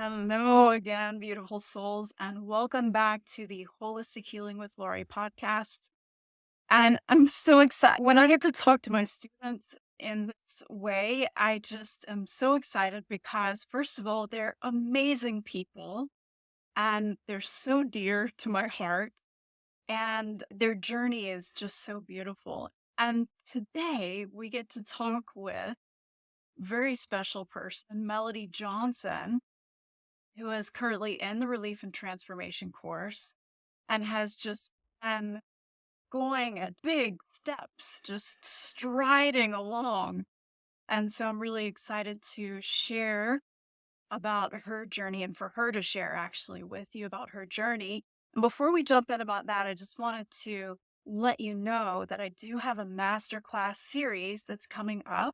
Hello again, beautiful souls, and welcome back to the Holistic Healing with Lori podcast. And I'm so excited when I get to talk to my students in this way. I just am so excited because, first of all, they're amazing people and they're so dear to my heart, and their journey is just so beautiful. And today we get to talk with a very special person, Melody Johnson, who is currently in the Relief and Transformation course and has just been going at big steps, just striding along. And so I'm really excited to share about her journey and for her to share actually with you about her journey. And before we jump in about that, I just wanted to let you know that I do have a masterclass series that's coming up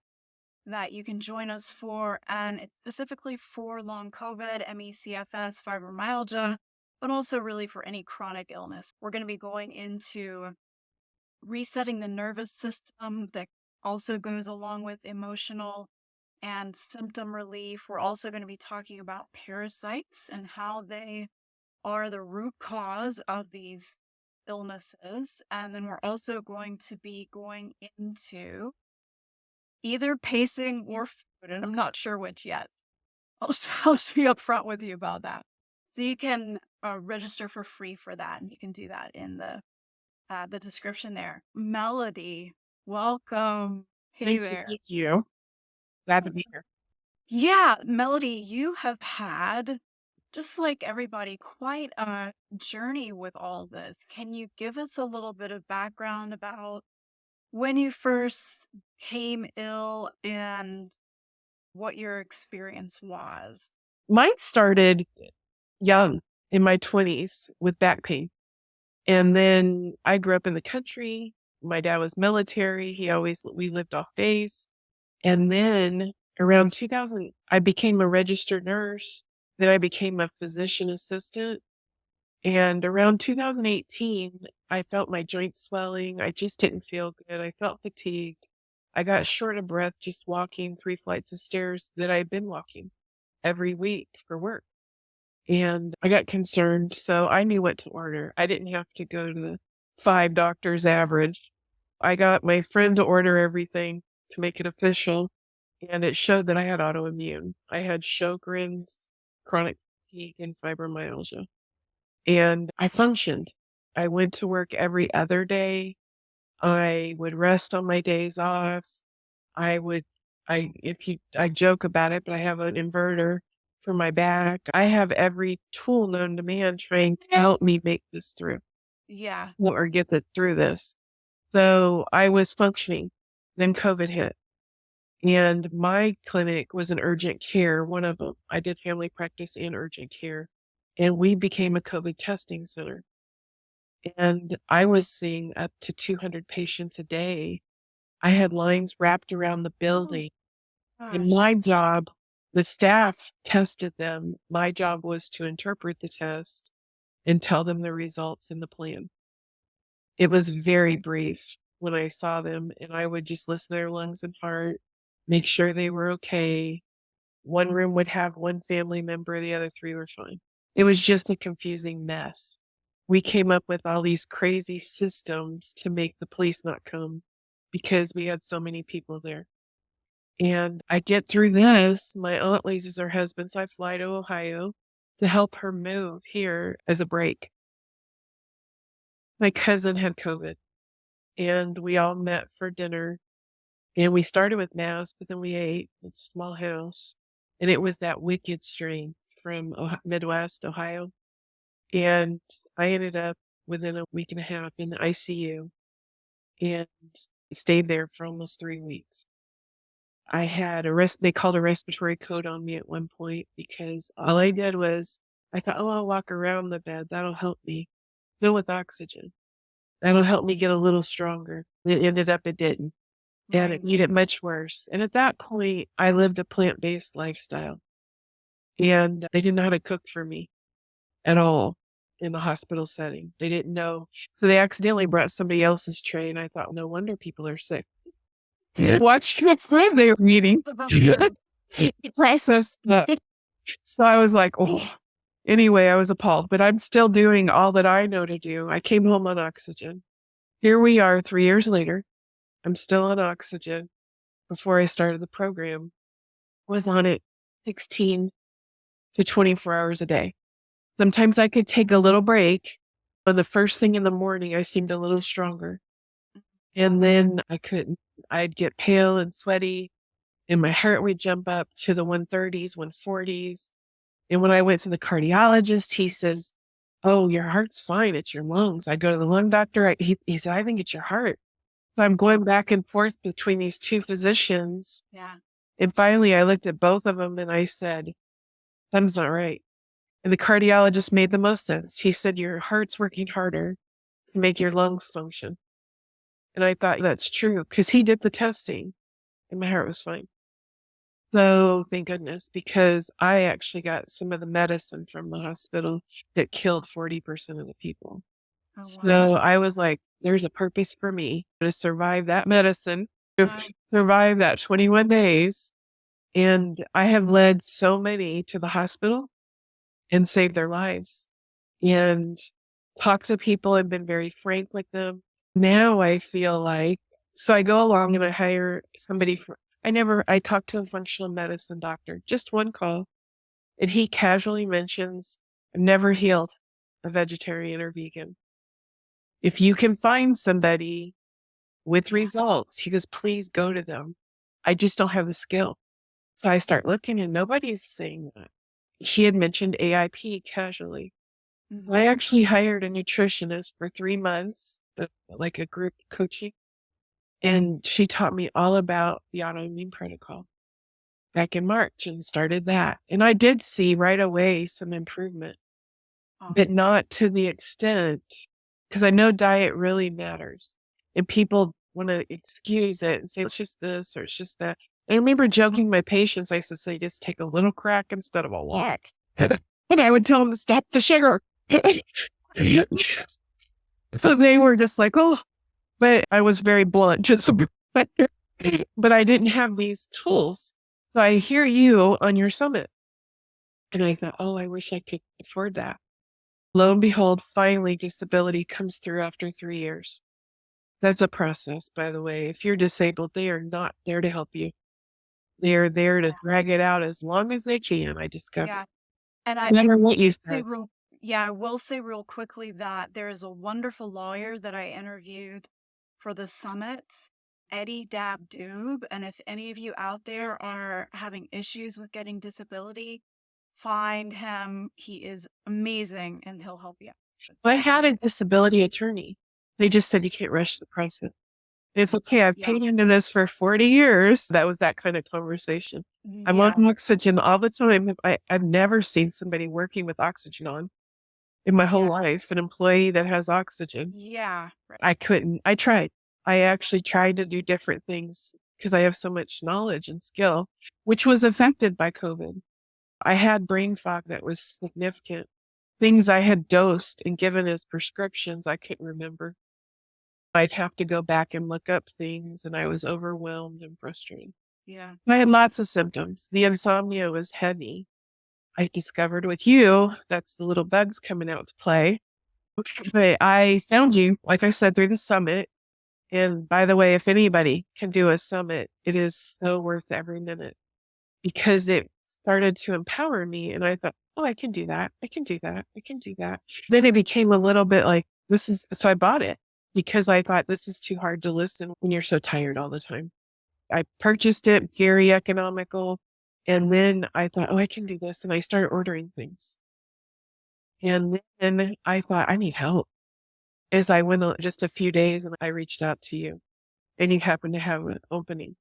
that you can join us for, and it's specifically for long COVID, ME/CFS, fibromyalgia, but also really for any chronic illness. We're going to be going into resetting the nervous system that also goes along with emotional and symptom relief. We're also going to be talking about parasites and how they are the root cause of these illnesses. And then we're also going to be going into either pacing or food, and I'm not sure which yet. I'll just be upfront with you about that. So you can register for free for that, and you can do that in the description there. Melody, welcome. Hey Thank you. there. Thank you. Glad to be here. Yeah, Melody, you have had, just like everybody, quite a journey with all this. Can you give us a little bit of background about when you first came ill and what your experience was? Mine started young in my 20s with back pain. And then I grew up in the country. My dad was military. We lived off base. And then around 2000, I became a registered nurse. Then I became a physician assistant. And around 2018, I felt my joints swelling. I just didn't feel good. I felt fatigued. I got short of breath just walking 3 flights of stairs that I'd been walking every week for work. And I got concerned, so I knew what to order. I didn't have to go to the 5 doctors average. I got my friend to order everything to make it official, and it showed that I had autoimmune. I had Sjogren's, chronic fatigue, and fibromyalgia. And I functioned. I went to work every other day. I would rest on my days off. I would I joke about it, but I have an inverter for my back. I have every tool known to man trying to help me make this through Yeah. or get through this. So I was functioning. Then COVID hit. And my clinic was an urgent care, one of them. I did family practice and urgent care. And we became a COVID testing center. And I was seeing up to 200 patients a day. I had lines wrapped around the building. In Gosh. my job, the staff tested them. My job was to interpret the test and tell them the results in the plan. It was very brief when I saw them, and I would just listen to their lungs and heart, make sure they were okay. One room would have one family member, the other 3 were fine. It was just a confusing mess. We came up with all these crazy systems to make the police not come because we had so many people there. And I get through this. My aunt loses her husband, so I fly to Ohio to help her move here as a break. My cousin had COVID, and we all met for dinner. And we started with mass, but then we ate. It's a small house. And it was that wicked strain from Midwest Ohio. And I ended up within a week and a half in the ICU and stayed there for almost 3 weeks. I had they called a respiratory code on me at one point because all I did was I thought, oh, I'll walk around the bed. That'll help me fill with oxygen. That'll help me get a little stronger. It didn't. And it Right. made it much worse. And at that point, I lived a plant-based lifestyle. And they didn't know how to cook for me at all in the hospital setting. They didn't know. So they accidentally brought somebody else's tray, and I thought, no wonder people are sick. Watching the food they were eating. Processed stuff. So I was like, oh, anyway, I was appalled, but I'm still doing all that I know to do. I came home on oxygen. Here we are 3 years later. I'm still on oxygen. Before I started the program, was on it 16 to 24 hours a day. Sometimes I could take a little break, but the first thing in the morning, I seemed a little stronger. And then I couldn't. I'd get pale and sweaty, and my heart would jump up to the 130s, 140s. And when I went to the cardiologist, he says, "Oh, your heart's fine. It's your lungs." I go to the lung doctor. He said, "I think it's your heart." So I'm going back and forth between these two physicians. Yeah. And finally, I looked at both of them and I said, "Something's not right." And the cardiologist made the most sense. He said, "Your heart's working harder to make your lungs function." And I thought that's true because he did the testing and my heart was fine. So thank goodness, because I actually got some of the medicine from the hospital that killed 40% of the people. Oh, wow. So I was like, there's a purpose for me to survive that medicine, to Wow. survive that 21 days. And I have led so many to the hospital and saved their lives and talked to people and been very frank with them. Now I feel like, so I go along and I hire somebody I talked to a functional medicine doctor, just one call, and he casually mentions, "I've never healed a vegetarian or vegan. If you can find somebody with results," he goes, "please go to them. I just don't have the skill." So I start looking and nobody's saying that. He had mentioned AIP casually. So I actually hired a nutritionist for 3 months, like a group coaching, and she taught me all about the autoimmune protocol back in March and started that. And I did see right away some improvement, but Awesome. not to the extent, because I know diet really matters. And people want to excuse it and say, it's just this or it's just that. I remember joking my patients, I said, so you just take a little crack instead of a lot. And I would tell them to stop the sugar. So they were just like, oh, but I was very blunt, just but I didn't have these tools. So I hear you on your summit. And I thought, oh, I wish I could afford that. Lo and behold, finally disability comes through after 3 years. That's a process, by the way. If you're disabled, they are not there to help you. They are there to drag it out as long as they can, I discovered. Yeah. And No matter what you say said. real yeah, I will say real quickly that there is a wonderful lawyer that I interviewed for the summit, Eddie Dabdoob. And if any of you out there are having issues with getting disability, find him. He is amazing and he'll help you out. I had a disability attorney. They just said you can't rush the process. It's okay. I've Yeah. paid into this for 40 years. That was that kind of conversation. I'm Yeah. on oxygen all the time. I've never seen somebody working with oxygen on in my whole Yeah. life, an employee that has oxygen. Yeah. Right. I couldn't. I tried. I actually tried to do different things because I have so much knowledge and skill, which was affected by COVID. I had brain fog that was significant. Things I had dosed and given as prescriptions, I couldn't remember. I'd have to go back and look up things, and I was overwhelmed and frustrated. Yeah. I had lots of symptoms. The insomnia was heavy. I discovered with you, that's the little bugs coming out to play. But I found you, like I said, through the summit. And by the way, if anybody can do a summit, it is so worth every minute because it started to empower me. And I thought, oh, I can do that. I can do that. I can do that. Then it became a little bit like, so I bought it because I thought this is too hard to listen when you're so tired all the time. I purchased it, very economical. And then I thought, oh, I can do this. And I started ordering things. And then I thought, I need help. As I went just a few days and I reached out to you and you happened to have an opening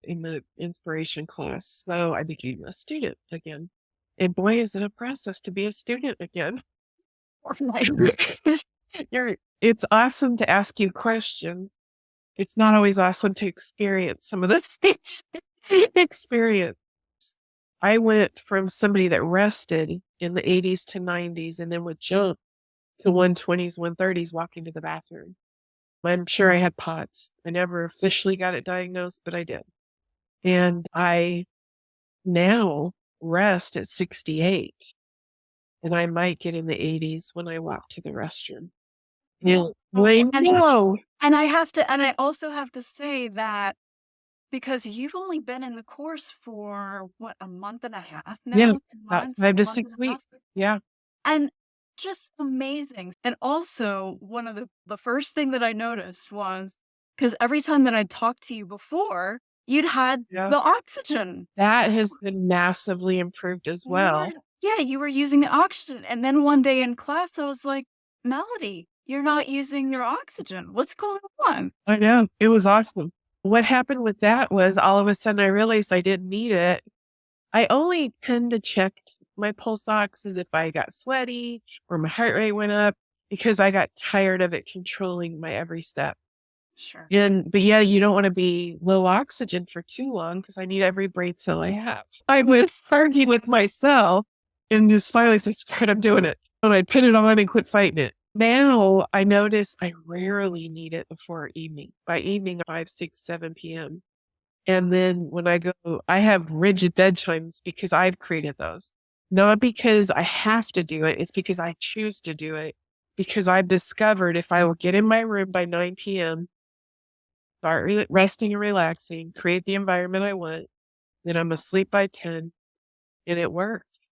in the inspiration class. So I became a student again. And boy, is it a process to be a student again. It's awesome to ask you questions. It's not always awesome to experience some of the things experience. I went from somebody that rested in the 80s to 90s and then would jump to 120s, 130s walking to the bathroom. I'm sure I had POTS. I never officially got it diagnosed, but I did. And I now rest at 68, and I might get in the 80s when I walk to the restroom. Yeah. Oh, I know. and I also have to say that because you've only been in the course for what, a month and a half Yeah, now? 2 about months? 5 A to month 6 and a half? weeks. Yeah. And just amazing. And also, one of the first thing that I noticed was because every time that I'd talked to you before, you'd had Yeah. the oxygen. That has been massively improved as Yeah. well. Yeah, you were using the oxygen. And then one day in class, I was like, Melody, you're not using your oxygen. What's going on? I know. It was awesome. What happened with that was all of a sudden I realized I didn't need it. I only tend to check my pulse ox as if I got sweaty or my heart rate went up because I got tired of it controlling my every step. Sure. But yeah, you don't want to be low oxygen for too long because I need every brain cell I have. I would argue with myself and just finally said, "Screw it, I'm doing it." And I'd put it on and quit fighting it. Now I notice I rarely need it before evening. By evening, 5, 6, 7 p.m. And then when I go, I have rigid bedtimes because I've created those. Not because I have to do it, it's because I choose to do it. Because I've discovered if I will get in my room by 9 p.m., start resting and relaxing, create the environment I want, then I'm asleep by 10, and it works.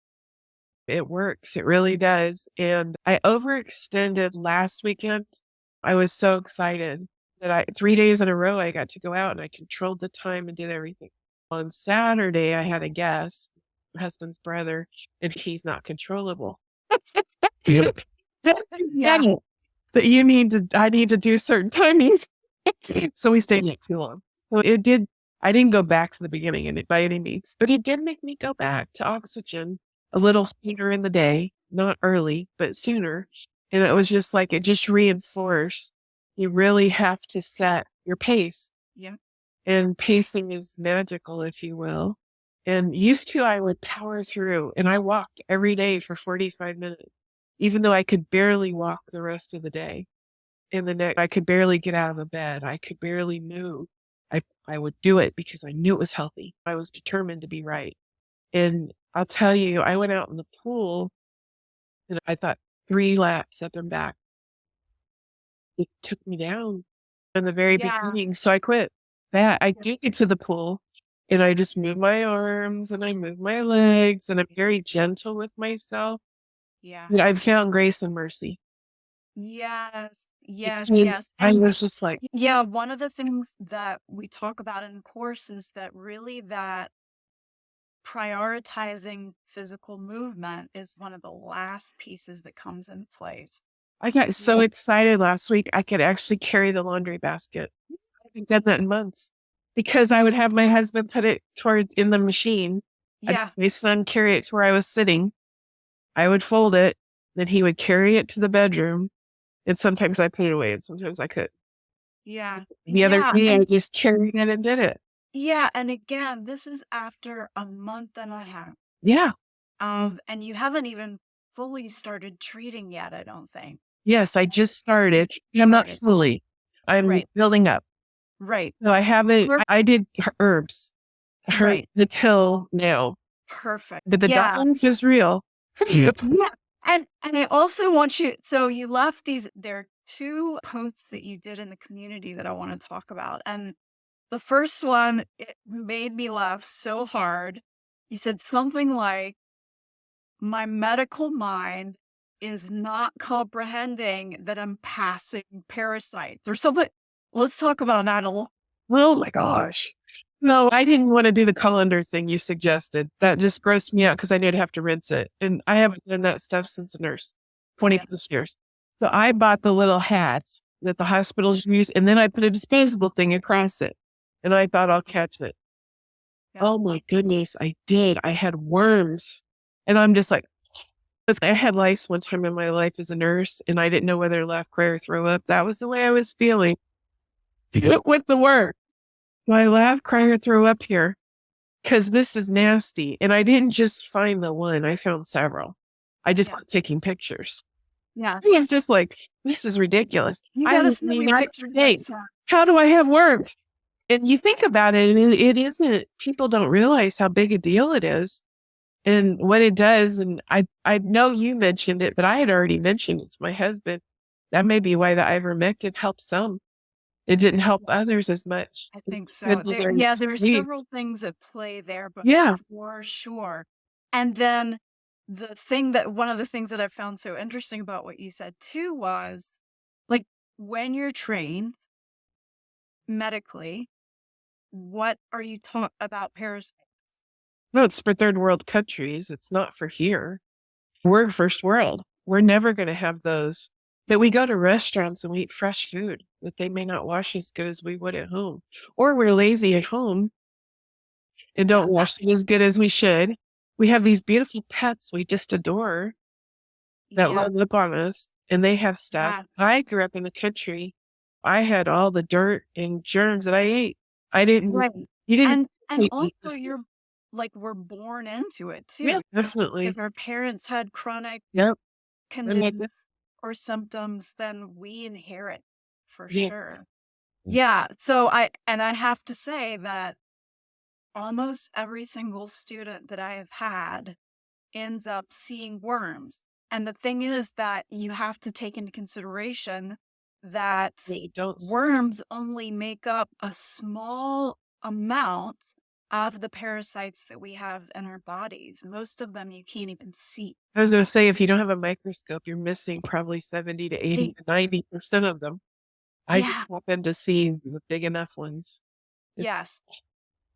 It works. It really does. And I overextended last weekend. I was so excited that 3 days in a row, I got to go out and I controlled the time and did everything. On Saturday, I had a guest, my husband's brother, and he's not controllable. Yeah. Yeah. That I need to do certain timings. So we stayed up too long. So I didn't go back to the beginning by any means, but it did make me go back to oxygen a little sooner in the day, not early, but sooner. And it was just like, it just reinforced you really have to set your pace. Yeah. And pacing is magical, if you will. And used to, I would power through and I walked every day for 45 minutes, even though I could barely walk the rest of the day. In the next, I could barely get out of a bed. I could barely move. I would do it because I knew it was healthy. I was determined to be right. And I'll tell you, I went out in the pool and I thought 3 laps up and back. It took me down in the very Yeah. beginning. So I quit that. I do get to the pool and I just move my arms and I move my legs and I'm very gentle with myself. Yeah. But I've found grace and mercy. Yes. Yes. Because Yes. I And was just like, yeah, one of the things that we talk about in the course is that really that prioritizing physical movement is one of the last pieces that comes in place. I got so excited last week, I could actually carry the laundry basket. I haven't done that in months because I would have my husband put it towards in the machine. I'd Yeah. have my son carry it to where I was sitting. I would fold it, then he would carry it to the bedroom. And sometimes I put it away and sometimes I could. Yeah. The other Yeah. day I And just carried it and did it. yeah. And again, this is after a month and a half. Yeah. And you haven't even fully started treating yet, I don't think. Yes, I just started. I'm not Started. fully. I'm Right. building up. Right. So I haven't, We're- I did herbs Right. until now. Perfect. But the Yeah. dominance is real. Yeah. And I also want you, so you left there are 2 posts that you did in the community that I want to talk about. And the first one, it made me laugh so hard. You said something like, my medical mind is not comprehending that I'm passing parasites or something. Let's talk about that a little. Oh my gosh. No, I didn't want to do the colander thing you suggested. That just grossed me out because I knew I'd have to rinse it. And I haven't done that stuff since a nurse, 20 Yeah. plus years. So I bought the little hats that the hospitals use, and then I put a disposable thing across it. And I thought I'll catch it. Yeah. Oh my goodness, I did. I had worms. And I'm just like, I had lice one time in my life as a nurse, and I didn't know whether to laugh, cry, or throw up. That was the way I was feeling with the worm. So I laugh, cry, or throw up here because this is nasty. And I didn't just find the one, I found several. I just quit taking pictures. Yeah. I was just like, this is ridiculous. You I gotta was send me not pictures today. next time. How do I have worms? And you think about it, and it isn't, people don't realize how big a deal it is. And what it does, and I know you mentioned it, but I had already mentioned it to my husband. That may be why the ivermectin helped some. It didn't help others as much. I It's think so. because of their There are needs. several things at play there, but Yeah. for sure. And then one of the things that I found so interesting about what you said too was, like, when you're trained medically, what are you taught about parasites? No, it's for third world countries. It's not for here. We're first world. We're never going to have those. But we go to restaurants and we eat fresh food that they may not wash as good as we would at home. Or we're lazy at home and Yeah. don't wash it as good as we should. We have these beautiful pets we just adore that Yeah. love on us, and they have stuff. Yeah. I grew up in the country. I had all the dirt and germs that I ate. I didn't, Right. you didn't And eat also this stuff. you're like, we're born into it Yeah, too. If absolutely. our parents had chronic Yep. And like this. conditions or symptoms, then we inherit for Yeah. sure. Yeah. So I have to say that almost every single student that I have had ends up seeing worms. And the thing is that you have to take into consideration that They don't. worms only make up a small amount of the parasites that we have in our bodies. Most of them you can't even see. I was going to say, if you don't have a microscope, you're missing probably 70 to 80 They- to 90% of them. I yeah. just happen to see the big enough ones. It's Yes.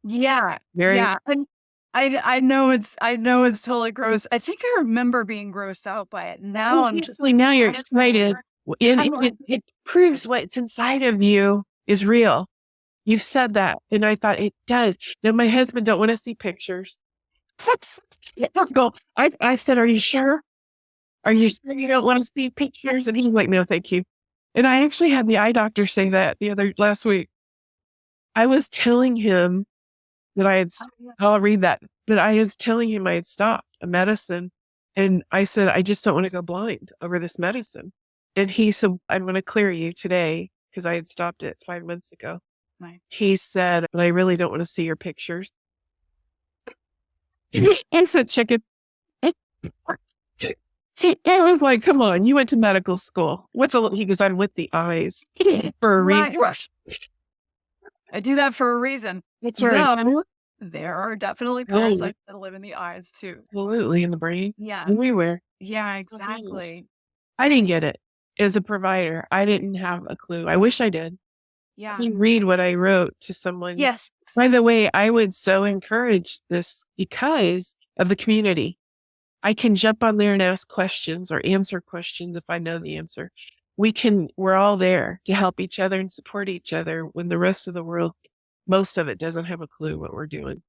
Yeah. very, Yeah. And I know it's totally gross. I think I remember being grossed out by it. Now I'm just obviously now you're excited. And I'm like, it proves what's inside of you is real. You've said that. And I thought it does. Now my husband don't want to see pictures. I said, are you sure? Are you sure you don't want to see pictures? And he's like, no, thank you. And I actually had the eye doctor say that last week. I was telling him that oh, yeah. I'll read that, but I was telling him I had stopped a medicine. And I said, I just don't want to go blind over this medicine. And he said, I'm going to clear you today because I had stopped it 5 months ago. Right. He said, but I really don't want to see your pictures. I said, chicken. See, I was like, come on, you went to medical school. He goes, I'm with the eyes for a reason. Right. I do that for a reason. That's right. Though there are definitely Oh, parasites that live in the eyes too. absolutely, in the brain, Yeah. everywhere. Yeah, Mhm. exactly. I didn't get it. As a provider, I didn't have a clue. I wish I did. Yeah. You read what I wrote to someone. Yes. By the way, I would so encourage this because of the community. I can jump on there and ask questions or answer questions if I know the answer. We're all there to help each other and support each other when the rest of the world, most of it doesn't have a clue what we're doing.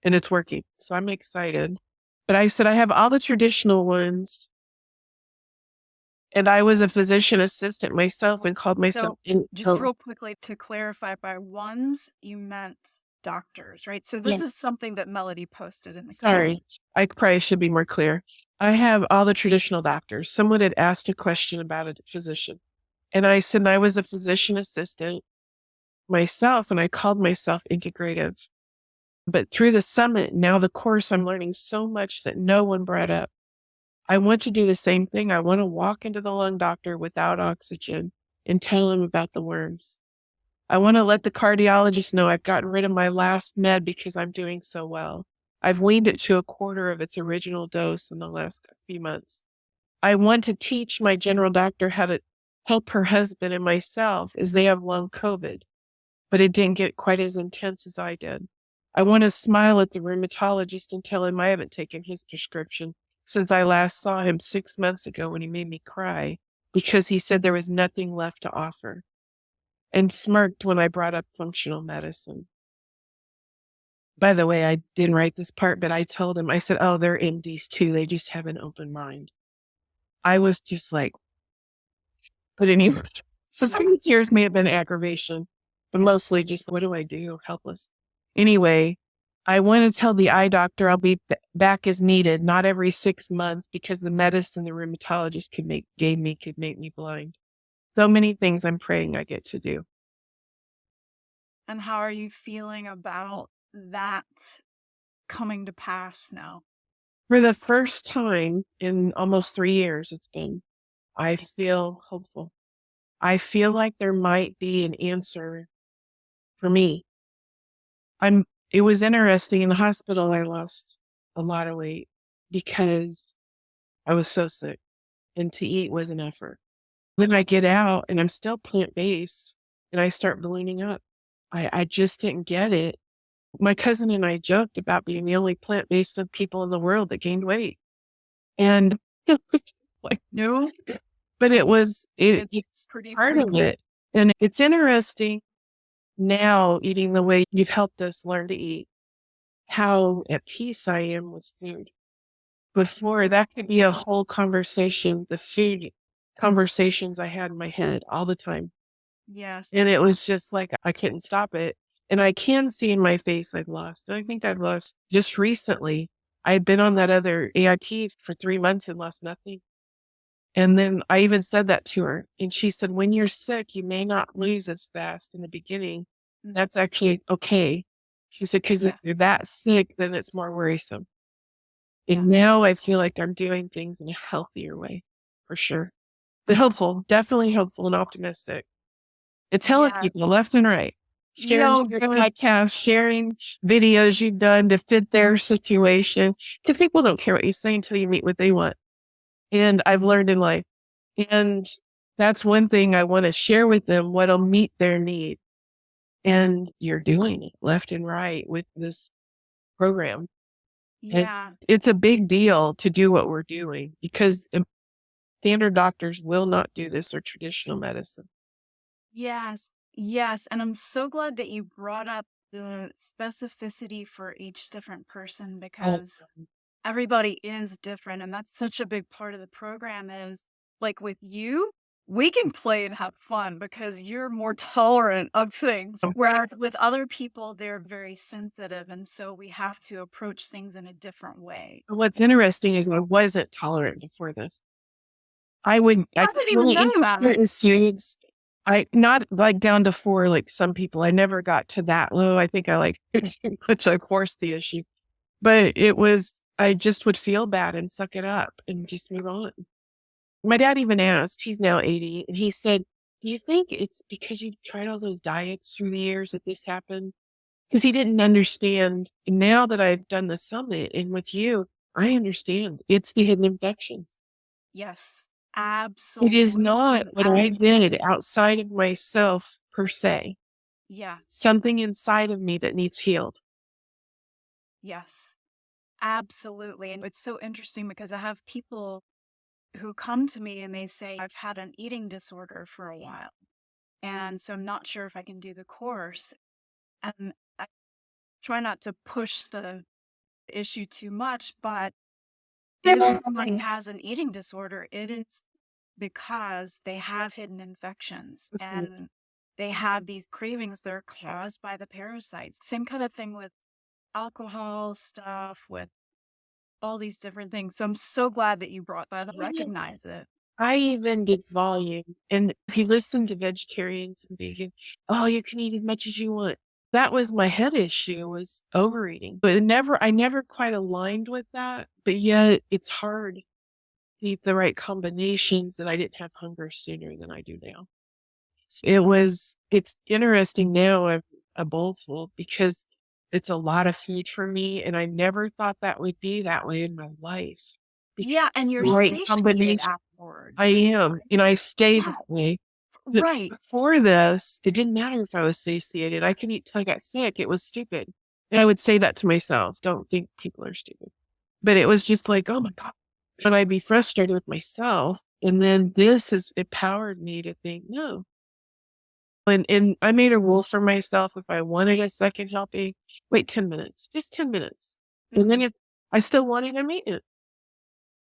And it's working. So I'm excited. But I said I have all the traditional ones. And I was a physician assistant myself and called myself So just real quickly to clarify, by ones, you meant doctors, right? So this is something that Melody posted in the chat. Sorry, I probably should be more clear. I have all the traditional doctors. Someone had asked a question about a physician. And I said I was a physician assistant myself, and I called myself integrative. But through the summit, now the course, I'm learning so much that no one brought up. I want to do the same thing. I want to walk into the lung doctor without oxygen and tell him about the worms. I want to let the cardiologist know I've gotten rid of my last med because I'm doing so well. I've weaned it to a quarter of its original dose in the last few months. I want to teach my general doctor how to help her husband and myself as they have long COVID, but it didn't get quite as intense as I did. I want to smile at the rheumatologist and tell him I haven't taken his prescription since I last saw him 6 months ago when he made me cry because he said there was nothing left to offer, and smirked when I brought up functional medicine. By the way, I didn't write this part, but I told him, I said, oh, they're MDs too. They just have an open mind. I was just like, but anyway, so some of the tears may have been aggravation, but mostly just, what do I do? Helpless. Anyway, I want to tell the eye doctor I'll be back as needed, not every 6 months, because the medicine the rheumatologist gave me could make me blind. So many things I'm praying I get to do. And how are you feeling about that coming to pass now? For the first time in almost 3 years it's been, I feel hopeful. I feel like there might be an answer for me. It was interesting in the hospital, I lost a lot of weight because I was so sick and to eat was an effort. Then I get out and I'm still plant-based and I start ballooning up. I just didn't get it. My cousin and I joked about being the only plant-based people in the world that gained weight. And it was like, no, but it's Pretty part of frequent. it. And it's interesting now eating the way you've helped us learn to eat, how at peace I am with food. Before, that could be a whole conversation, the food conversations I had in my head all the time. Yes. And it was just like I couldn't stop it. And I can see in my face I've lost. And I think I've lost just recently. I had been on that other AIP for 3 months and lost nothing. And then I even said that to her. And she said, when you're sick, you may not lose as fast in the beginning. That's actually okay. She said, because if you're that sick, then it's more worrisome. And now I feel like I'm doing things in a healthier way, for sure. But hopeful, definitely hopeful and optimistic. And telling people left and right, sharing your podcast, sharing videos you've done to fit their situation. Because people don't care what you say until you meet what they want. And I've learned in life. And that's one thing I want to share with them, what'll meet their need. And you're doing it left and right with this program. And it's a big deal to do what we're doing because standard doctors will not do this or traditional medicine. Yes. Yes. And I'm so glad that you brought up the specificity for each different person because everybody is different. And that's such a big part of the program is like with you, we can play and have fun because you're more tolerant of things. Whereas with other people, they're very sensitive. And so we have to approach things in a different way. What's interesting is I wasn't tolerant before this. I didn't even know eat that. certain foods. I not like down to 4 like some people. I never got to that low. I think I like too much. I forced the issue. But it was, I just would feel bad and suck it up and just move on. My dad even asked, he's now 80, and he said, do you think it's because you've tried all those diets through the years that this happened? Because he didn't understand. And now that I've done the summit and with you, I understand. It's the hidden infections. Yes, It absolutely. is not what I did outside of myself per se. Yeah. Something inside of me that needs healed. Yes, absolutely. And it's so interesting because I have people who come to me and they say, I've had an eating disorder for a while. And so I'm not sure if I can do the course. And I try not to push the issue too much, but if somebody has an eating disorder, it is because they have hidden infections and they have these cravings that are caused by the parasites. Same kind of thing with alcohol stuff, with all these different things. So I'm so glad that you brought that up. Recognize it. I even did volume, and he listened to vegetarians and vegan. Oh, you can eat as much as you want. That was my head issue, was overeating. But I never quite aligned with that. But yet it's hard to eat the right combinations, and I didn't have hunger sooner than I do now. It's interesting now. I'm a bowlful because it's a lot of food for me, and I never thought that would be that way in my life. Yeah, and you're Right satiated combination. afterwards. I am, and I stayed that way. Right. Before this, it didn't matter if I was satiated. I could eat till I got sick. It was stupid. And I would say that to myself. Don't think people are stupid. But it was just like, oh my God. And I'd be frustrated with myself. And then this has empowered me to think, no. And I made a rule for myself. If I wanted a second helping, wait 10 minutes, just 10 minutes. And then if I still wanted to meet it,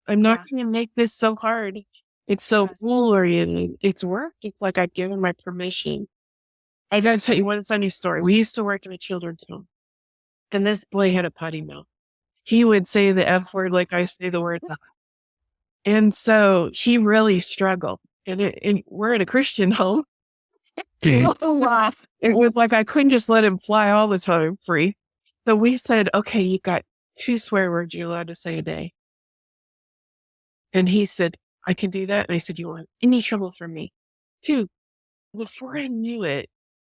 I'm not going to make this so hard. It's so goal-oriented. It's work. It's like I've given my permission. I got to tell you one funny story. We used to work in a children's home, and this boy had a potty mouth. He would say the F word like I say the word. And so he really struggled. And we're in a Christian home. It was like I couldn't just let him fly all the time free. So we said, okay, you got 2 swear words you're allowed to say a day. And he said, I can do that. And I said, you want any trouble from me? 2, before I knew it,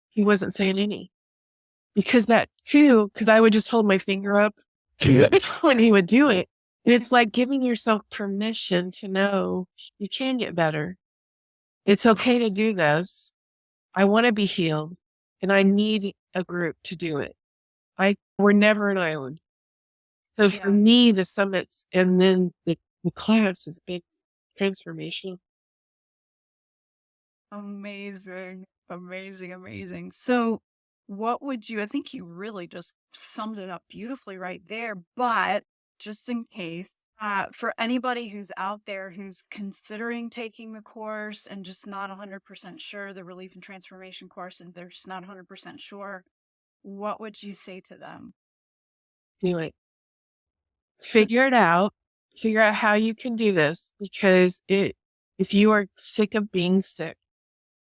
he wasn't saying any. Because I would just hold my finger up when he would do it. And it's like giving yourself permission to know you can get better. It's okay to do this. I want to be healed and I need a group to do it. We're never an island. So for Yeah. me, the summits and then the class has been transformational. Amazing. Amazing. Amazing. So, what would you, I think you really just summed it up beautifully right there, but just in case, for anybody who's out there who's considering taking the course and just not 100% sure, the Relief and Transformation course, and they're just not 100% sure, what would you say to them? Do it. Figure it out. Figure out how you can do this because if you are sick of being sick,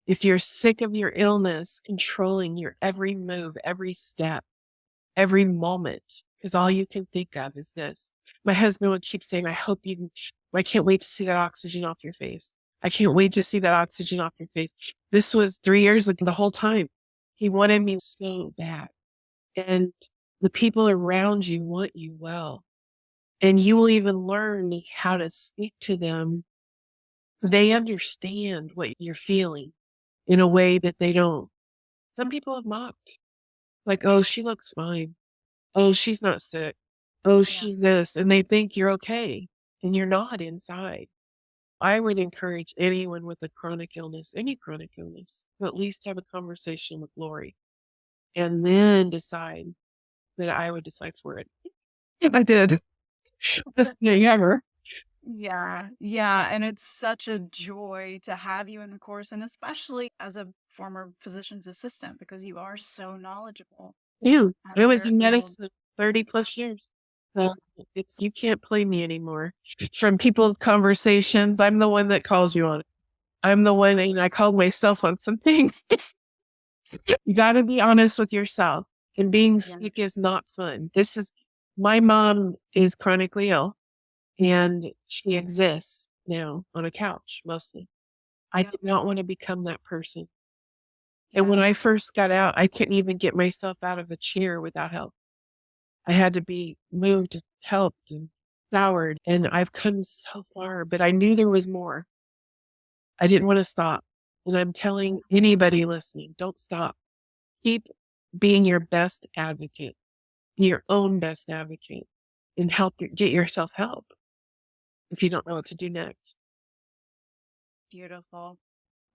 if you're sick of your illness controlling your every move, every step, every moment, because all you can think of is this. My husband would keep saying, I can't wait to see that oxygen off your face. I can't wait to see that oxygen off your face. This was 3 years ago, the whole time. He wanted me so bad. And the people around you want you well. And you will even learn how to speak to them. They understand what you're feeling in a way that they don't. Some people have mocked. Like, oh, she looks fine. Oh, she's not sick. Oh, Yeah. she's this. And they think you're okay. And you're not inside. I would encourage anyone with a chronic illness, any chronic illness, to at least have a conversation with Lori and then decide that I would decide for it. If I did. Best thing ever. Yeah, yeah. And it's such a joy to have you in the course, and especially as a former physician's assistant, because you are so knowledgeable. You. I And was in you'll, medicine 30 plus years. So you can't play me anymore. From people's conversations, I'm the one that calls you on it. I'm the one, and I called myself on some things. You got to be honest with yourself. And being yeah, sick is not fun. My mom is chronically ill and she exists now on a couch mostly. I yeah, did not want to become that person. And yeah, when I first got out, I couldn't even get myself out of a chair without help. I had to be moved, helped, and showered. And I've come so far, but I knew there was more. I didn't want to stop. And I'm telling anybody listening, don't stop. Keep being your best advocate, be your own best advocate, and get yourself help if you don't know what to do next. beautiful.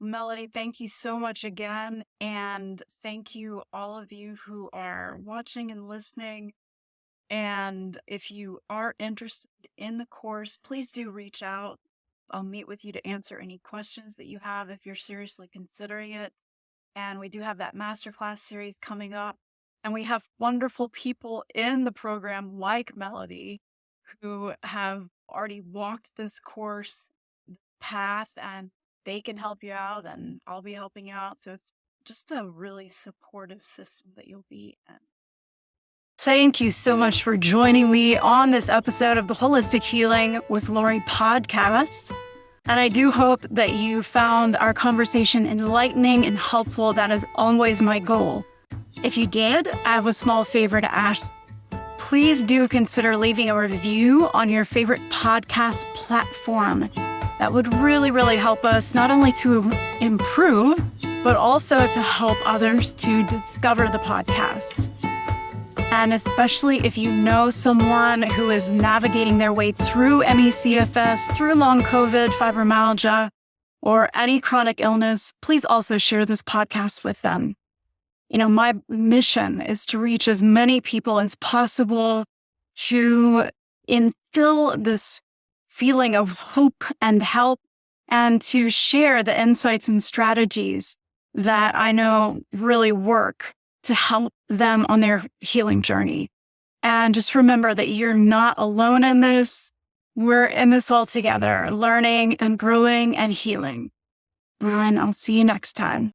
Melody, thank you so much again. And thank you, all of you who are watching and listening. And if you are interested in the course, please do reach out. I'll meet with you to answer any questions that you have if you're seriously considering it. And we do have that masterclass series coming up. And we have wonderful people in the program like Melody who have already walked this course path, and they can help you out and I'll be helping you out. So it's just a really supportive system that you'll be in. Thank you so much for joining me on this episode of the Holistic Healing with Lori podcast. And I do hope that you found our conversation enlightening and helpful. That is always my goal. If you did, I have a small favor to ask. Please do consider leaving a review on your favorite podcast platform. That would really, really help us not only to improve, but also to help others to discover the podcast. And especially if you know someone who is navigating their way through ME/CFS, through long COVID, fibromyalgia, or any chronic illness, please also share this podcast with them. You know, my mission is to reach as many people as possible to instill this feeling of hope and help, and to share the insights and strategies that I know really work to help them on their healing journey. And just remember that you're not alone in this. We're in this all together, learning and growing and healing. And I'll see you next time.